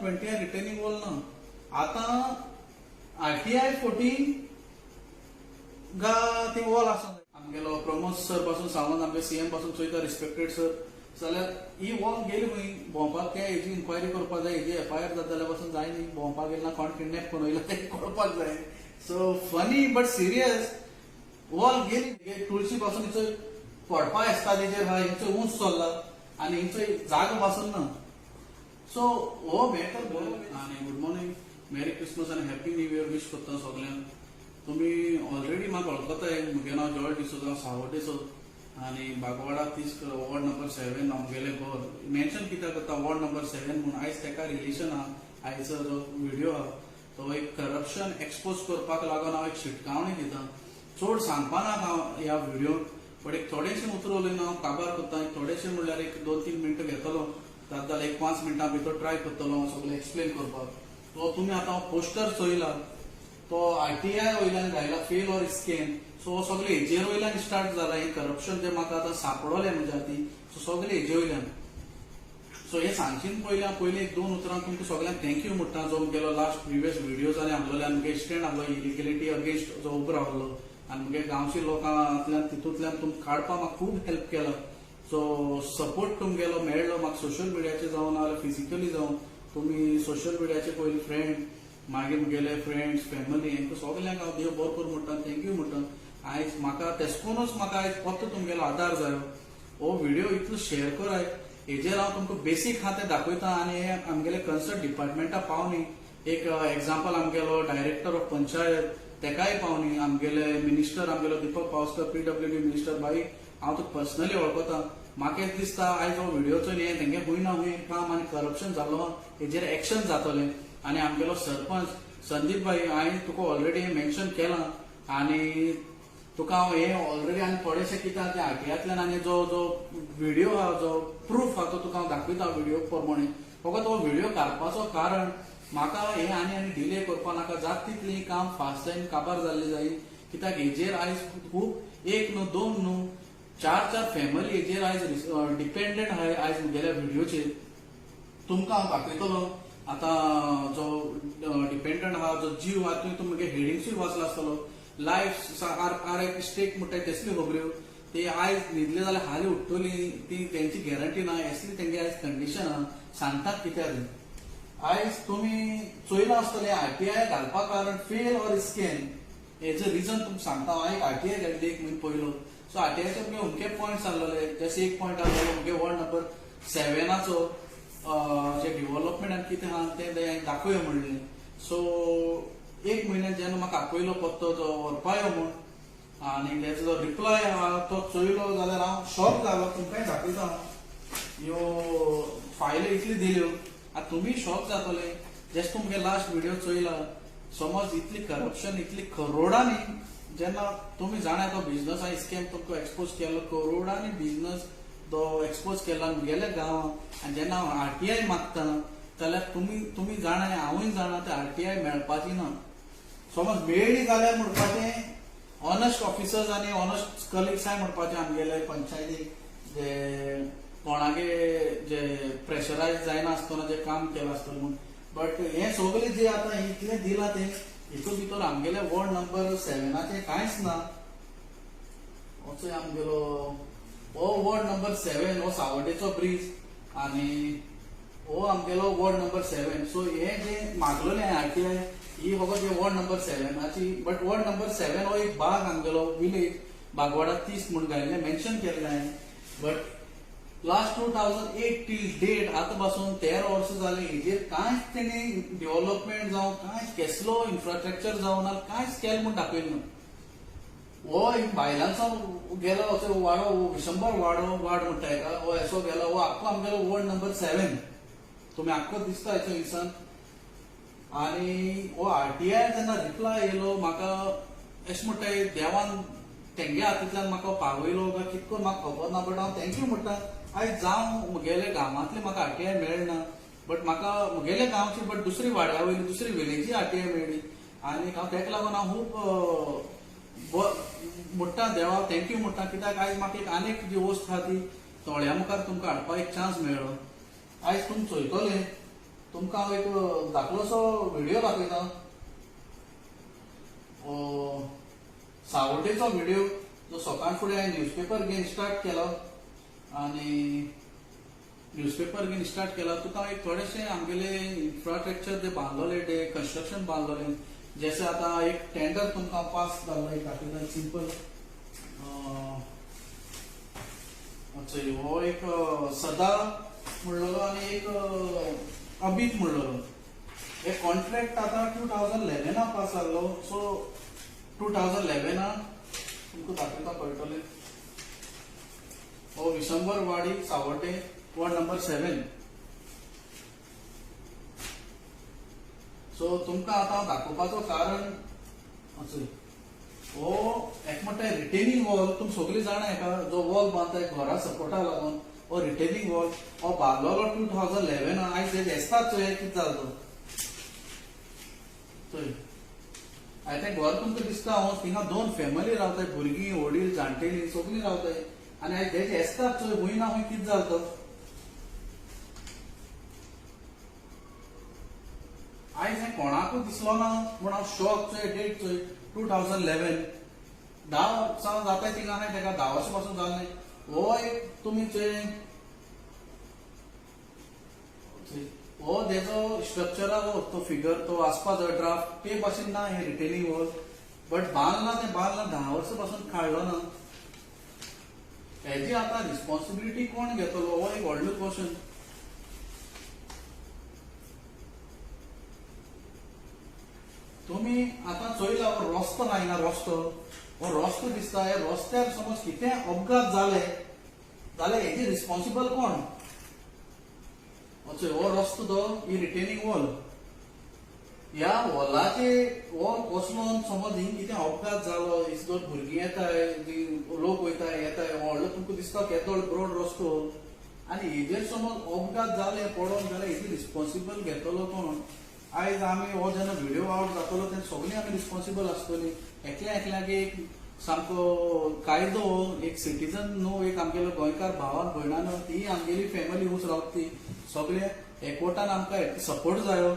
2020 returning wall ना आता RTI 14 गा ती वॉल आसा आमगेलो प्रमोद सर पासून सावंत आमगे CM पासून चोयता रिस्पेक्टेड सर जाल्यार ही वॉल गेली खंय भोंवपाक काय हेजी इन्क्वायरी करपाक जाय हेजी FIR जाता जाल्यार पासून जाय न्ही भोंवपाक गेला कोण किडनॅप करून वयला तें कळपाक जाय so funny but serious wall गेली तुळशी पासून हिचो पडपा आसता तेजेर हा हिंचो उंच चल्ला आनी हिंचो जागो पासून ना सो हो मॅटर बरो आनी गुड मॉर्निंग मेरी क्रिसमस आनी हॅपी न्यू इयर विश करता सगळ्यांक तुम्ही ऑलरेडी म्हाका वळखताय म्हगे नांव जॉय डिसोजा सावड्डेचो आनी बागवाडा 30 वॉर्ड नंबर 7 आमगेले घर मेन्शन कित्याक करता वॉर्ड नंबर 7 म्हणून आयज तेका रिलेशन आहा आयचो जो व्हिडिओ आहा तो एक करप्शन एक्सपोज करपाक लागून हांव एक शिटकावणी दिता चड सांगपाना हांव ह्या व्हिडिओन पण एक थोडेशें उतर उलयन हांव काबार करता थोडेशें म्हणल्यार एक 2-3 मिनटां घेतलो जाता जाल्यार एक 5 मिनटां भितर ट्राय करतलो सगळें एक्सप्लेन करपाक तो तुमी आतां पोस्टर चोयला तो RTI वयल्यान घायला फेल ऑर स्कॅम सो सगळे हेजेर वयल्यान स्टार्ट जाला हे करप्शन जे म्हाका आतां सापडोलें म्हणजे हाती सो सगळे हेजे वयल्यान सो हे सांगचीन पयलीं एक 2 उतरां तुमकां सगळ्यांक थँक्यू म्हणटा जो गेलो लास्ट प्रिवियस व्हिडिओ जाले आमगेले आमगे स्टँड आहलो इलिगेलिटी अगेन्स्ट जो उबो रावलो आनी मुगे गांवची लोकांतल्यान तितूंतल्यान तुमकां काडपाक म्हाका खूब हेल्प केला सो सपोर्ट तुमगेलो मेळ्ळो म्हाका सोशल मिडियाचेर जावं नाजाल्यार फिजिकली जावं तुमी सोशल मिडियाचेर पयलीं फ्रेंड मागीर मुगेले फ्रेंड्स फॅमिली हेंकां सगळ्यांक हांव देव बरो करूं म्हणटा थँक्यू म्हणटा आयज म्हाका तेसकूनच म्हाका आयज फक्त तुमगेलो आदार जायो हो व्हिडिओ इतलो शेअर कराय हेजेर हांव तुमकां बेसीक आहा तें दाखयता आनी हे आमगेले कन्सर्न डिपार्टमेंटा पावनी एक एग्जाम्पल आमगेलो डायरेक्टर ऑफ पंचायत तेकाय पावनी आमगेले मिनिस्टर आमगेलो दीपक पावसकर PWD मिनिस्टर बाई हांव तुका पर्सनली वळखता म्हाका एक दिसता आयज हो व्हिडिओचो न्ही तेंगे खूंय ना खूंय काम आनी करप्शन जाल्लो हेजेर एक्शन जातलें आनी आमगेलो सरपंच संदीप भाई हांवें तुका ऑलरेडी हे मेन्शन केलां आनी तुका हांव हे ऑलरेडी आनी थोडेशे कितें ते RTIतल्यान आनी जो व्हिडिओ आहा जो प्रूफ आहा तो तुका हांव दाखयता व्हिडिओ प्रमाणे फकत हो व्हिडिओ काडपाचो कारण म्हाका हे आनी डिले करपा नाका जात तितली काम फास्ट जायन काबार जाल्ली जाय कित्याक हेजेर आयज खूब एक न्हू 2 न्हू 4 फॅमिली हेजेर आयज डिपेंडंट आहाय आयज मुगेल्या व्हिडिओचेर तुमकां हांव दाखयतलो आता जो डिपेंडंट आहा जो जीव आहा तुवें तुमगे हेडिंग्सूय वाचला आसतलो लायफ आर एक स्टेक म्हणटाय तेसली खबऱ्यो ते आयज न्हिदले जाल्यार हाली उठतली ती तेंची गॅरंटी ना असली तेंगे आयज कंडिशन आहा सांगतात कित्याक आयज तुमी चोयला आसतले RTI घालपा कारण फेल ऑर स्कॅम हेजो रिजन तुमकां सांगता हांव एक RTI घातली एक म्हयनो पयलो सो RTIचे मुगे अमके पॉयंट्स आसलेले जशे एक पॉयंट आसलेलो मुगे वॉर्ड नंबर 7 जे डेव्हलपमेंट आनी कितें आहा तें दाखोवया म्हणलें सो एक म्हयन्यान जेन्ना म्हाका आपयलो पत्तो तो व्हरपा यो म्हूण आनी तेजो जो रिप्लाय आहा तो चोयलो जाल्यार हांव शॉक जालो तुमकांय दाखयता ह्यो फायली इतली दिल्यो आतां तुमी शॉक जातले जशें तुमगे लास्ट व्हिडिओ चोयला समज इतली करप्शन इतली करोडांनी जेन्ना तुमी जाणा तो बिझनस हांवें स्कॅम तुमकां एक्सपोज केलो करोडांनी बिझनस तो एक्सपोज केला मुगेल्या गांवांत आनी जेन्ना हांव RTI मागता जाल्यार तुमी जाणा हांवूय जाणा ते RTI मेळपाची ना समज मेळ्ळी जाल्यार म्हणपाचें ऑनस्ट ऑफिसर्स आनी ऑनस्ट कलिग्साय म्हणपाचें आमगेले पंचायतीक जे कोणागे जे प्रेशरायज जायना आसतना जे काम केलां आसतलें म्हूण बट हें सगळें जे आतां इतलें दिलां तें हितून भितर आमगेले वॉर्ड नंबर 7 कांयच ना असो आमगेलो हो वॉर्ड नंबर 7 हो सावड्डेचो ब्रिज आनी हो आमगेलो वॉर्ड नंबर 7 सो हे जे मागलोलें RTI ही फकत हे ward number 7 but ward number 7 हो एक भाग आमगेलो विलेज बागवाडा 30 म्हणून घायलें मेन्शन केल्लें हांवें बट लास्ट 2008 टील डेट आतां पासून 13 वर्सां जालीं हेजेर कांयच तेणी डेव्हलपमेंट जावं कांयच कसलो इन्फ्रास्ट्रक्चर जावं ना कांयच केलें म्हूण दाखयलें ना हो बायलांचो गेलो असो वाडो विशंबर वाड म्हणटा हेका हो असो गेलो हो आख्खो आमगेलो वॉर्ड नंबर 7 तुमी आख्खो दिसता हेचो हिसान आनी हो RTI जेन्ना रिप्लाय येयलो म्हाका अशें म्हणटाय देवान तेंगे हातींतल्यान म्हाका पावयलो काय कितें करून म्हाका खबर ना बट हांव थँक्यू म्हणटा आयज जावं मुगेले गांवांतली म्हाका RTI मेळना बट म्हाका मुगेले गांवची बट दुसरी वाड्या वयली दुसरी विलेजी RTI मेळ्ळी आनी हांव तेका लागून हांव खूब म्हणटा देवा थँक्यू म्हणटा कित्याक आयज म्हाका एक आनीक जी वस्त आहा ती दोळ्या मुखार तुमकां हाडपाक एक चान्स मेळ्ळो आयज तुमी चोयतले तुमकां हांव एक धाकलोसो व्हिडिओ दाखयता. सावड्डेचो व्हिडिओ जो सकाळ फुडें हांवें न्यूजपेपर घेवन स्टार्ट केलो आनी न्यूजपेपर घेवन स्टार्ट केला. तुका एक थोडेशें आमगेले इन्फ्रास्ट्रक्चर जे बांदलोले ते कन्स्ट्रक्शन बांदलोलें जशें आतां एक टेंडर तुमकां पास जाल्लो एक दाखयता सिंपल. हो एक सदा म्हणलोलो आनी एक अबीत म्हणलोलो. हे कॉन्ट्रॅक्ट आतां 2011 पास जाल्लो. सो 2011 तुमकां दाखयता कळटलें. हो विशंबर वाडी सावड्डे वॉर्ड नंबर 7. सो तुमकां आतां दाखोवपाचो कारण हो एक म्हणटा रिटेनिंग वॉल. तुमी सगळीं जाणा हेका जो वॉल बांदताय घरा सपोर्टा लागून हो रिटेनिंग वॉल हो बांदलोलो 2011. आयज हे येस्ताच चोय कितें जालो तो चोय. आयज तें घर तुमकां दिसता हांव थिंगा 2 फॅमिली रावताय, भुरगीं वडील जाणटेली सगळीं रावताय आनी आयज हे येस्ताच चोय हुंय ना हुंय कितें जालो तो. आयज हें कोणाकूच दिसलो ना म्हूण हांव शॉक चोय. डेट चोय 2011. 10 वर्सां जाताय थिंगा आनी तेका 10 वर्सां पासून जालें नाय. हो एक तुमी चोय हो तेजो स्ट्रक्चराचो तो फिगर तो आसपा जाय ड्राफ्ट ते भाशेन ना हे रिटेनिंग वॉल. बट बांदला तें बांदला 10 वर्सां पासून काडलो ना. हेजी आतां रिस्पॉन्सिबिलिटी कोण घेतलो हो एक व्हडलो क्वेश्चन. तुमी आतां चोयला हो रस्तो लायना रस्तो. हो रस्तो दिसता. हे रस्त्यार समज कितें अपघात जाले जाल्यार हेजी रिस्पॉन्सिबल कोण. हो रस्तो तो ही रिटेनिंग वॉल. ह्या वॉलाचे वॉल कोसलोन समज हिंग कितें अपघात जालो इसदोन भुरगीं येताय लोक वयताय येताय व्हडलो तुमकां दिसता केदोळ ब्रॉड रस्तो आनी हेजेर समज अपघात जाले पडोन जाल्यार हेजी रिस्पॉन्सिबल घेतलो कोण. आयज आमी हो जेन्ना व्हिडिओ आउट जातलो तेन्ना सगळीं आमी रिस्पॉन्सिबल आसतलीं. एकल्याक एक सामको कायदो एक सिटीजन न्हू एक आमगेलो गोंयकार भावान भयणान ती आमगेली फॅमिली हुंच रावता ती सगळे एकवटान आमकां सपोर्ट जायो.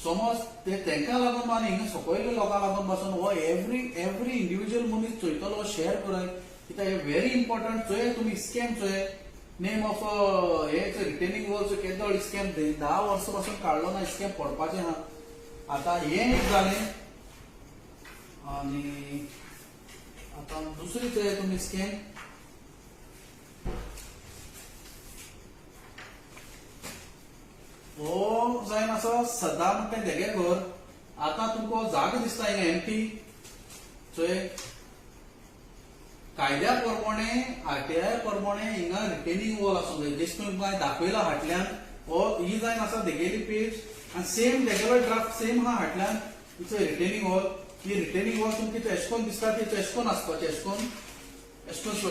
समज ते तांकां लागून आनी हिंगा सकयल्या लोकांक लागून पासून हो एवरी इंडिव्हिज्युअल मनीस चोयतलो शेअर कराय कित्याक हे व्हेरी इम्पॉर्टंट. चोय तुमी स्कॅम चोय नेम ऑफ हे रिटेनिंग वॉलचो केदोळ स्कॅम 10 वर्सां पासून काडलो ना स्कॅम पडपाचें हा. आतां हें एक जालें आनी आतां दुसरी चोय तुमी स्कॅम. हो जायन आसा सदा म्हणटा तेगे घर. आतां तुमकां जागो दिसता हिंगा एमटी चोय कायद्या प्रमाणे आरटीआय प्रमाणे हिंगा रिटेनिंग वॉल आसूंक जाय. जशें तुमकां दाखयला फाटल्यान हो ही जायन आसा तेगेली पेज आनी सेम तेगेलो ड्राफ्ट सेम आहा फाटल्यान. It's retaining wall. He retaining wall तुमकां एश कोन दिसता ती एश कोन आसपाचें एश कोन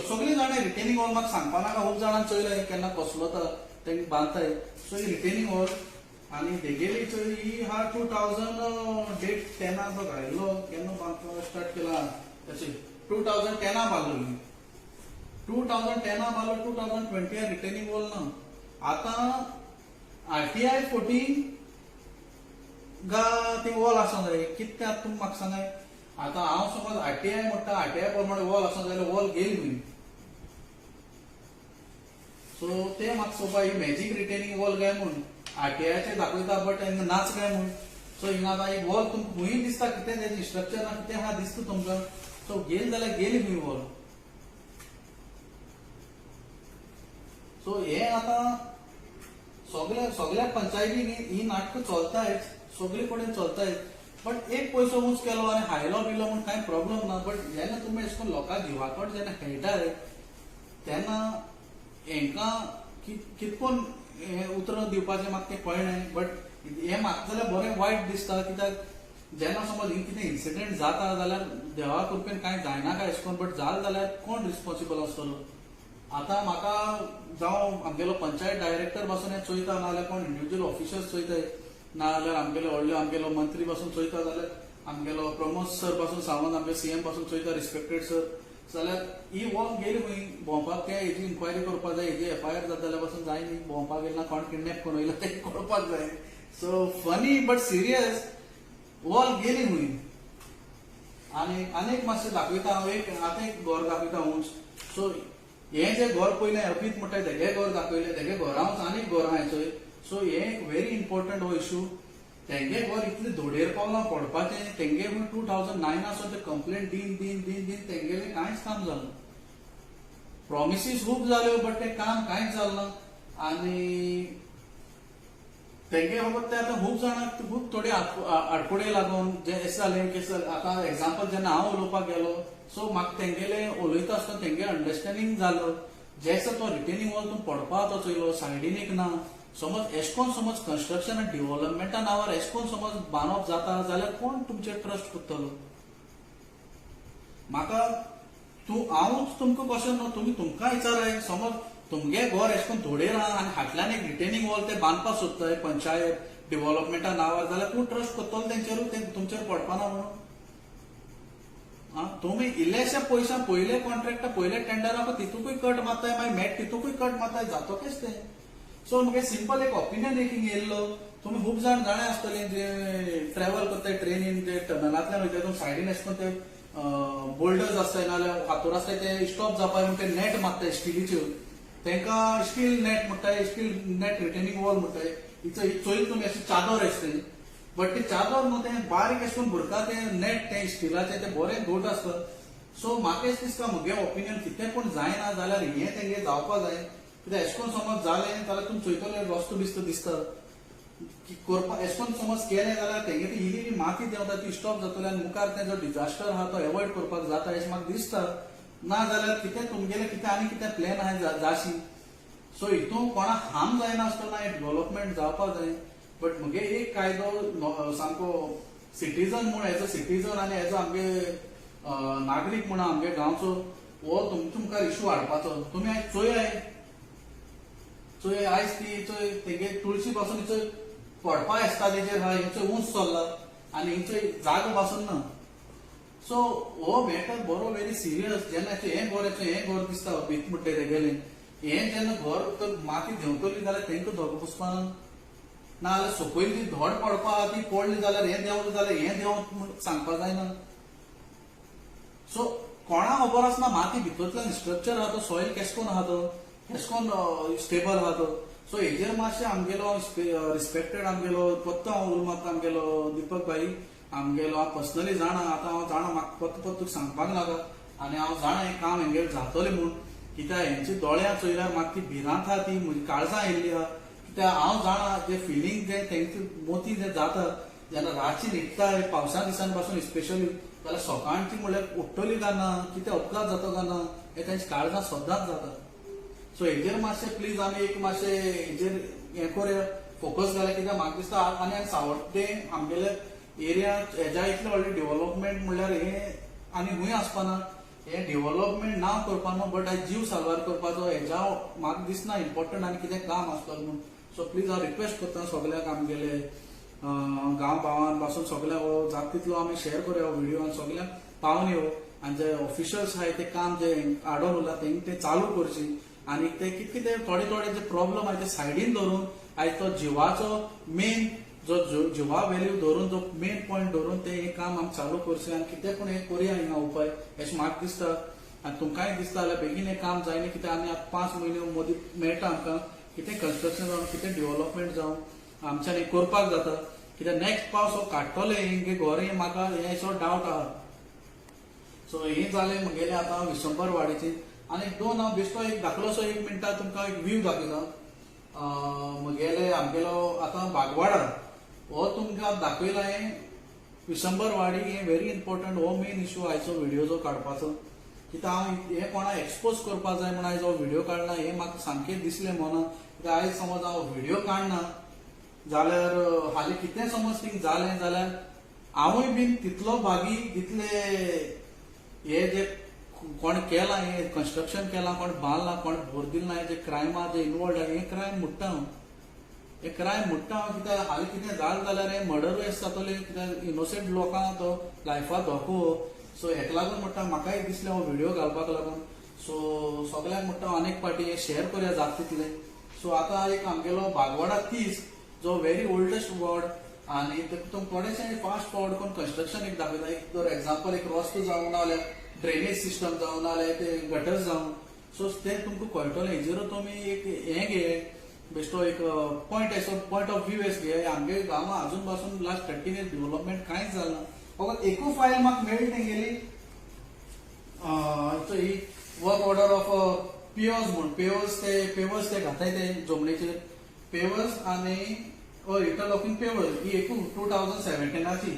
सगळीं जाणां रिटेनिंग वॉल म्हाका सांगपा नाका. खूब जाणां चोयला केन्ना कसलो तेंका बांदताय. सो ही रिटेनिंग वॉल आनी तेगेली चोय ही हा 2010 जो घायल्लो केन्ना बांदपाक स्टार्ट केला तशें 2010 बांदलोली. 2010 बांदलो 2020 रिटेनिंग वॉल ना. आतां आरटीआय 14 गा ती वॉल आसूंक जाय. कितें आतां तुमी म्हाका सांगाय. आतां हांव समज आरटीआय म्हणटा आरटीआय प्रमाणे वॉल आसूंक जाल्यार वॉल गेली खंय. सो ते म्हाका सोपा ही मॅजीक रिटेनिंग वॉल काय म्हूण आरटीआयचे दाखयता बट हिंगा नाच काय म्हूण. सो हिंगा आतां एक वॉल तुमकां खंय दिसता कितें तेजें स्ट्रक्चर कितें आहा दिसता तुमकां. सो गेली जाल्यार गेली खंय वॉल. सो हे आतां सगळ्या पंचायतीन ही नाटकां चलतायच सगळे कडेन चलतायच. बट एक पयसो उंच केलो आनी हायलो बिलो म्हूण कांय प्रॉब्लेम ना. बट जेन्ना तुमी अशें करून लोकांक जिवाकड जेन्ना खेळटाय तेन्ना हेंकां कितकोन उतर दिवपाचें म्हाका तें कळनाय. बट हें म्हाका जाल्यार बरें वायट दिसता कित्याक जेन्ना समज हिंग कितें इन्सिडेंट जाता जाल्यार देवा कृपेन कांय जायना काय अशें करून. बट जालें जाल्यार कोण रिस्पॉन्सिबल आसतलो. आतां म्हाका जावं आमगेलो पंचायत डायरेक्टर पासून हें चोयता नाजाल्यार कोण इंडिव्हिज्युअल ऑफिसर्स चोयताय नाजाल्यार आमगेलो व्हडलो आमगेलो मंत्री पासून चोयता जाल्यार आमगेलो प्रमोद सर पासून सावन आमगे सीएम पासून चोयता रिस्पेक्टेड सर जाल्यार ही वॉल गेली खंय भोंवपाक ते हेजी इन्क्वायरी करपाक जाय. हेजी एफआयआर जाता जाल्यार पासून जाय न्ही. भोंवपाक गेले ना कोण किडनॅप करून वयला तें कळपाक जाय. So funny but serious wall गेली हुई आणि अनेक मातशें दाखयता हांव आतां एक घर दाखयता उंच. सो हे जे घर पयलें अपीत म्हणटा तेगे घर दाखयलें तेगे घरांच आनीक घर आहाय चोय. सो हे एक व्हेरी इम्पॉर्टंट हो इश्यू. तेंगे घर इतले धोडेर पावलां पडपाचें तेंगे 2009 आसून ते कंप्लेंट दिन दिन दिन दिन तेंगेलें कांयच काम जालें. प्रॉमिसीस खूब जाल्यो बट ते काम कांयच जालें ना. आनी तेंगे फकत ते आतां खूब जाणांक खूब थोडे आडकोडे लागून जे अशें जालें केस जालें. आतां एग्जाम्पल जेन्ना हांव उलोवपाक गेलो सो म्हाका तेंगेले उलयता आसतना तेंगे अंडरस्टँडिंग जालो. जे आसा तो रिटेनिंग वॉल तूं पडपा तो चोयलो सायडीन एक ना. समज एशकोन समज कन्स्ट्रक्शन आनी डेव्हलपमेंटा नांवार एशकोन समज बांदप जाता जाल्यार कोण तुमचेर ट्रस्ट करतलो. म्हाका हांवूच तुमकां कशें न्हू तुमी तुमकां विचाराय. समज तुमगे घर एशकोन थोडेर आहा आनी फाटल्यान एक रिटेनिंग वॉल ते बांदपा सोदताय पंचायत डेव्हलपमेंटा नांवार जाल्यार कोण ट्रस्ट करतलो तेंचेरूच ते तुमचेर पडपाना म्हणून. तुम्ही इल्लेशा पयशा पयले कॉन्ट्रॅक्ट पयले टेंडराक तितूकूय कट मारताय मागीर मेट तितूकूय कट मारताय जातो केस ते. सो मुगे सिंपल एक ओपिनियन एक येयल्लो. तुम्ही खूब जाण जाणे आसतले जे ट्रॅव्हल करताय ट्रेनीन ते टनलांतल्यान वयताय तुमी सायडीन एशकोन ते बोल्डर्स आसताय नाल्यार फातर आसताय ते स्टॉप जावपाक म्हणून ते नेट मारताय स्टिलीच्यो. तेंकां स्टील नेट म्हणटाय स्टील नेट रिटेनिंग वॉल म्हणटाय. चोयल तुमी अशी चादर आसताय बट ते चादर न्हू ते बारीक अशें भुरका ते नेट ते स्टिलाचे ते बरे घोट आसता. सो म्हाका अशें दिसता म्हगे ओपिनियन कितें पूण जायना जाल्यार हें तेंगे जावपा जाय. कित्याक एशकोन समज जालें जाल्यार तुमी चोयतले रस्तो बिस्तो दिसता करपा. एशकोन समज केलें जाल्यार तेंगे ती इली माती देंवता ती स्टॉप जातली आनी मुखार ते जो डिजास्टर आहा तो एवॉयड करपाक जाता अशें म्हाका दिसता. ना जाल्यार कितें तुमगेलें कितें आनी कितें प्लॅन आहाय जाशी. सो हितून कोणाक हार्म जायना आसतना एक डेव्हलपमेंट जावपा जाय. बट मुगे एक कायदो सामको सिटीजन म्हूण एज अ सिटीजन आनी एज अ आमगे नागरीक म्हूण आमगे गांवचो हो तुमच्या मुखार इश्यू हाडपाचो. तुमी आयज चोय आयज ती चोय तेगे तुळशी पासून चोय पडपा येता तेजेर आहा हिंचो उंच चल्ला आनी हिंचो जागो पासून ना. सो हो मॅटर बरो व्हेरी सिरियस. जेन्ना हें घर दिसता भीत म्हणटा तेगेलें हें जेन्ना घर माती देंवतली जाल्यार तेंकां धोको पुसपाना. ना जाल्यार सकयल ती धोड पडपा ती पडली जाल्यार हें देंवलें जाल्यार हें देंवत सांगपा जायना. सो कोणा खबर आसना माती भितरतल्यान स्ट्रक्चर आहा तो सॉयल केशकोन आहा तो केशकोन स्टेबल आहा तो. सो हेजेर मातशें आमगेलो रिस्पेक्टेड आमगेलो पत्तो हांव उलो मारता आमगेलो दिपक भाई आमगेलो हांव पर्सनली जाणा. आतां हांव जाणा म्हाका पत्तो सांगपाक नाका आनी हांव जाणा हें काम हेंगेर जातलें म्हूण. कित्याक हेंची दोळ्यां चोयल्यार म्हाका ती भिरांत आहा ती म्हजी काळजां येयल्ली आहा. कित्याक हांव जाणा जे फिलींग जे तेंचे मोती जे जाता जेन्ना रातची न्हिदता पावसा दिसां पासून स्पेशली जाल्यार सकाळची म्हणल्यार उठ्ठली काय ना कितें अपघात जाता काय ना हें तेंची काळजां सदांच जाता. सो हेजेर मातशें प्लीज आमी एक मातशें हेजेर हें करूया फोकस घालया. कित्याक म्हाका दिसता आनी सावड्डे आमगेले एरिया हेज्या इतलें व्हडलें डेव्हलपमेंट म्हणल्यार हें आनी खंय आसपाना. हें डेव्हलपमेंट नांव करपानो बट आयज जीव साल्वार करपाचो हेज्या म्हाका दिसना इम्पॉर्टंट आनी कितें काम आसतलें म्हणून. सो प्लीज हांव रिक्वेस्ट करता सगळ्याक आमगेले गांव भावान पासून सगळ्याक हो जाता तितलो आमी शेअर करूया हो व्हिडिओ आनी सगळ्यांक पावन येवं. आनी जे ऑफिशियल्स आहाय ते काम जे आडोन उरला ते चालू करची आनी ते कितें थोडे थोडे जे प्रॉब्लेम आहाय ते सायडीन धरून आयज तो जिवाचो मेन जो जिवा व्हॅल्यू धरून जो मेन पॉयंट धरून ते हे काम आमी चालू करचे आनी कितें पूण हे करुया हिंगा उपाय अशें म्हाका दिसता. आनी तुमकांय दिसता जाल्यार बेगीन हे काम जायना कित्याक आनी आतां 5 म्हयने मदीं मेळटा आमकां कितें कन्स्ट्रक्शन जावन कितें डेव्हलपमेंट जावन आमच्यान हें करपाक जाता. कित्याक नेक्स्ट पावस हो काडटले हिंगे घर हें म्हाका हें असो डावट आहा. सो हें जालें म्हगेलें आतां विशंबर वाडीचें. आनी 2 हांव बेश्टो एक धाकलोसो 1 मिनटां तुमकां एक व्यू दाखयता. म्हगेले आमगेलो आतां बागवाडा हो तुमकां दाखयला हें विशंबर वाडी हें व्हेरी इम्पॉर्टंट. हो मेन इश्यू आयचो व्हिडिओचो काडपाचो. कित्याक हांव हें कोणाक एक्सपोज करपा जाय म्हूण आयज हो व्हिडिओ काडला हें म्हाका सामकें दिसलें मनान. कित्याक आयज समज हांव व्हिडिओ काडना जाल्यार हालीं कितें समज थिंग जालें जाल्यार हांवूय बीन तितलो भागी जितले हे जे कोण केलां हें कन्स्ट्रक्शन केलां कोण बांदलां कोण भर दिल ना जे क्रायमा जे इनवॉल्ड आहा हें क्रायम मुट्टा हांव. हे क्रायम मुट्टा हांव कित्याक हालीं कितें जालें जाल्यार हें मर्डरूय जातलें कित्याक इनोसेंट लोकांक तो लायफाक धोको. सो हेका लागून म्हणटा म्हाकाय दिसलें हो व्हिडिओ घालपाक लागून. सो सगळ्यांक म्हणटा अनेक पाटी हे शेअर करूया जाता तितलें. सो आतां एक आमगेलो बागवाडा 30 जो व्हेरी ओल्डेस्ट वर्ड आणि थोडेशे फास्ट फॉरवर्ड करून कन्स्ट्रक्शन एक दाखयता. एक तर एक्झाम्पल एक रस्तो जावं नाल्यार ड्रेनेज सिस्टम जावं नाल्यार ते गटर्स जावं. सो ते तुमकां कळटलें. हेजेर तुमी एक हें घे बेश्टो एक पॉइंट ऑफ व्यू घे. आमगे गांवां अजून पासून लास्ट 13 years डेव्हलपमेंट कांयच जालें ना. फकत एकू फायल म्हाका मेळ्ळी तेंगेली ही वर्क ऑर्डर ऑफ पेवर्स म्हूण. पेवर्स ते घाताय ते जमनीचेर पेवर्स आनी इंटरलॉकिंग पेवर्स ही एकू 2017ची.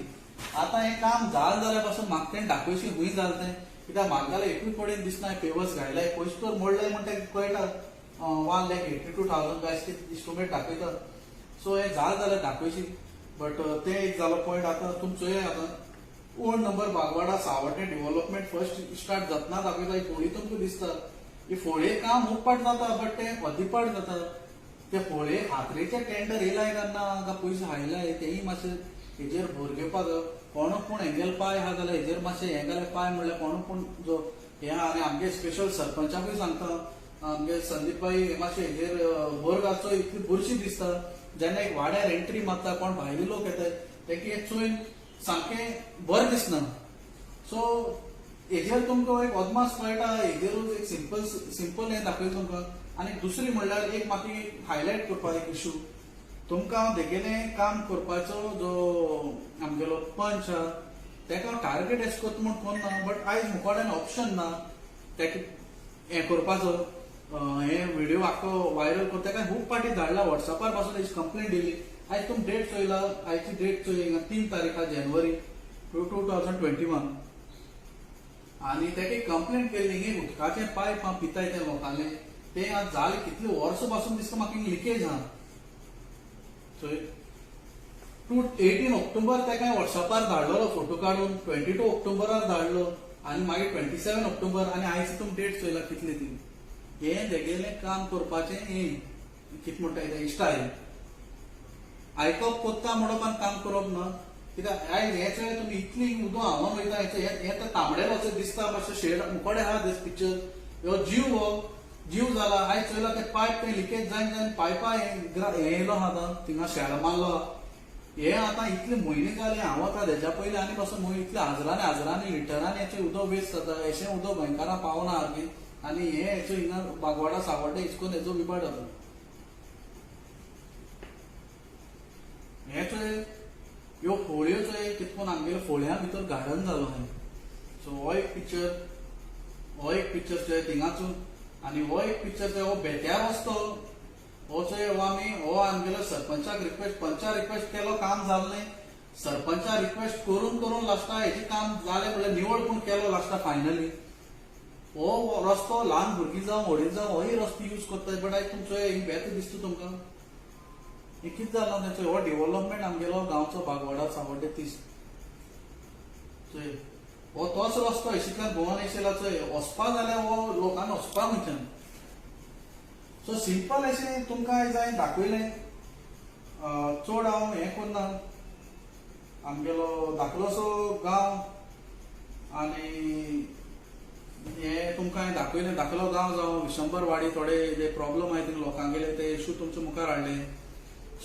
आतां हें काम जालें जाल्यार पासून म्हाका तें दाखयशी खूंय जालें तें. कित्याक म्हाका जाल्यार एकूय पडेन दिसना पेवर्स घायलाय. पयशे तर मोडले म्हण तें कळटा. 1,82,000 काय इस्टिमेट दाखयता. सो हें जालें जाल्यार दाखयशी. बट तें एक जालो पॉयंट. आतां तुमचो आतां ओल्ड नंबर बागवाडा सावड्डे डेव्हलपमेंट फर्स्ट स्टार्ट जातना दाखयता. ही फोळी तुमकां दिसता. ही फोळये काम खूब पाट जाता बट तें अर्दीपाट जाता. ते फोळये खात्रेचे टेंडर येयलाय काय पयशे हायलाय तेय मातशें हेजेर भर घेवपाक. कोणूय पूण हेंगेलो पाय आहा जाल्यार हेजेर मातशें हें जाल्यार पाय म्हणल्यार कोणूय पूण जो हें आहा. आनी आमगे स्पेशल सरपंचाकूय सांगता आमगे संदीप भाई मातशें हेजेर भर घालचो. इतली बुरशी दिसता. जेन्ना एक वाड्यार एंट्री मारता कोण भायले लोक येताय तेंके चोयन सामकें बरें दिसना. सो हेजेर तुमकां एक अदमास कळटा. हेजेरूच एक सिंपल हें दाखयता तुमकां. आनी दुसरी म्हणल्यार एक म्हाका हायलायट करपा एक इशू. तुमकां तेगेलें काम करपाचो जो आमगेलो पंच आहा तेका टार्गेट एश करता म्हूण कोण ना. बट आयज मुखाडेन ऑप्शन ना तेका हें करपाचो. हें व्हिडिओ आख्खो व्हायरल करता. तेका खूब पाटी धाडला वॉट्सॅपार पासून हेची कंप्लेंट दिली. आयज तुमी डेट चोयला. आयची डेट चोय 3 तारीख जानेवारी 2021. आनी तेका कंप्लेंट केल्ली ही उदकाचें पायप पिताय ते लोकांले. ते आज जाले कितले वर्सां पासून दिसता म्हाका लिकेज आहा. सो 18 ऑक्टोबर तेका वॉट्सॅपार धाडलो फोटो काडून. 22 ऑक्टोबरार धाडलो आनी मागीर 27 ऑक्टोबर आनी आयज तुमी डेट चोयला कितली ती. हें तेगेलें काम करपाचें हें कितें म्हणटा तें स्टायल. आयकप कोत्ता म्हणप आनी काम करप ना. कित्याक आयज हें चोय तुमी इतली उदो हांवान वयता हें तर तांबडेल अशें दिसता. मातशें शेड मुखाडे आहा दिस पिक्चर. ह्यो जीव जाला. आयज चोयला ते पायप ते लिकेज जायन पायपा हें येयलो आहा थिंगा शेड मारलो आहा. हें आतां इतले म्हयने जाले हांव आतां हेज्या पयलीं आनी पासून इतले हजारांनी लिटरांनी हेचें उदक वेस्ट जाता. अशें उदक गोंयकारां पावना सारकें. आनी हें हिंगा बागवाडा सावड्डे हिसकोन हेचो विबाट जाता. हें चोय ह्यो फोळ्यो चोय कितकोन आमगेल्या फोळ्यां भितर गार्डन जालो आहा. सो हो एक पिक्चर चोय थिंगाचो. आनी हो एक पिक्चर चोय हो बेत्यार रस्तो. हो चोय हो आमगेलो सरपंचाक पंचा रिक्वेस्ट केलो काम जालें न्ही. सरपंचा रिक्वेस्ट करून लास्टा हेजें काम जालें म्हणल्यार निवड पूण केलो लास्टा फायनली. हो रस्तो ल्हान भुरगीं जावं व्हडीं जावं होय रस्तो यूज करतात. बट आयज तुमचो एक बेत दिसता तुमकां. हें कितें जालां तेचो हो डेव्हलपमेंट आमगेलो गांवचो बागवाडा सावड्डे तीस. हो तोच रस्तो हयशींतल्यान गोवन येयला चोय वचपा जाल्यार हो लोकांनी वचपा खंयच्यान. सो सिंपल अशें तुमकां आयज हांवें दाखयलें. चड हांव हें करना. आमगेलो धाकलोसो गांव आनी हें तुमकां हांवें दाखयलें. धाकलो गांव जावं विशंबरवाडी थोडे जे प्रॉब्लम आहाय थिंगा लोकांगेले ते इशू तुमच्या मुखार हाडले.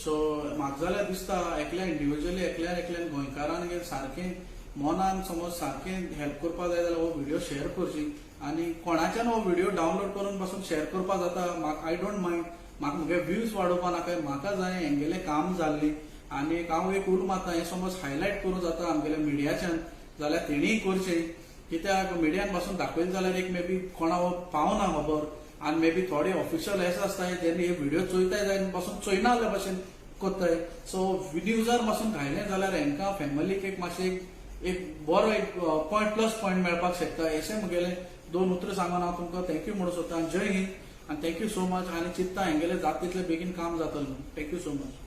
सो म्हाका जाल्यार दिसता एकल्यान इंडिव्हिज्युअली एकल्यान गोंयकारांक सारकें मनान समज सारकें हेल्प करपा जाय जाल्यार हो व्हिडिओ शेअर करची. आनी कोणाच्यान हो व्हिडिओ डावनलोड करून पासून शेअर करपा जाता. I don't mind. म्हाका मुगे व्ह्यूज वाडोवपा नाका. म्हाका जाय हेंगेलें काम जाल्लें. आनी हांव एक उलो मारता हें समज हायलायट करूं जाता आमगेल्या मिडियाच्यान जाल्यार तेणीय करचें. कित्याक मिडियान पासून दाखयलें जाल्यार एक मे बी कोणा पावना खबर. आनी मे बी थोडे ऑफिशियल हेस आसताय जेन्ना हे व्हिडिओ चोयताय जायन पासून चोयना जाल्या भशेन कोत्ताय. सो न्यूजार पासून घायलें जाल्यार हेंकां फॅमिलीक एक मातशें एक बरो एक प्लस पॉयंट मेळपाक शकता. अशें म्हगेलें 2 उतरां सांगून हांव तुमकां थँक्यू म्हणूं सोदतां. जय हिंद आनी थँक्यू सो मच. आनी चिंतता हेंगेलें जाता तितलें बेगीन काम जातलें. Thank you so much.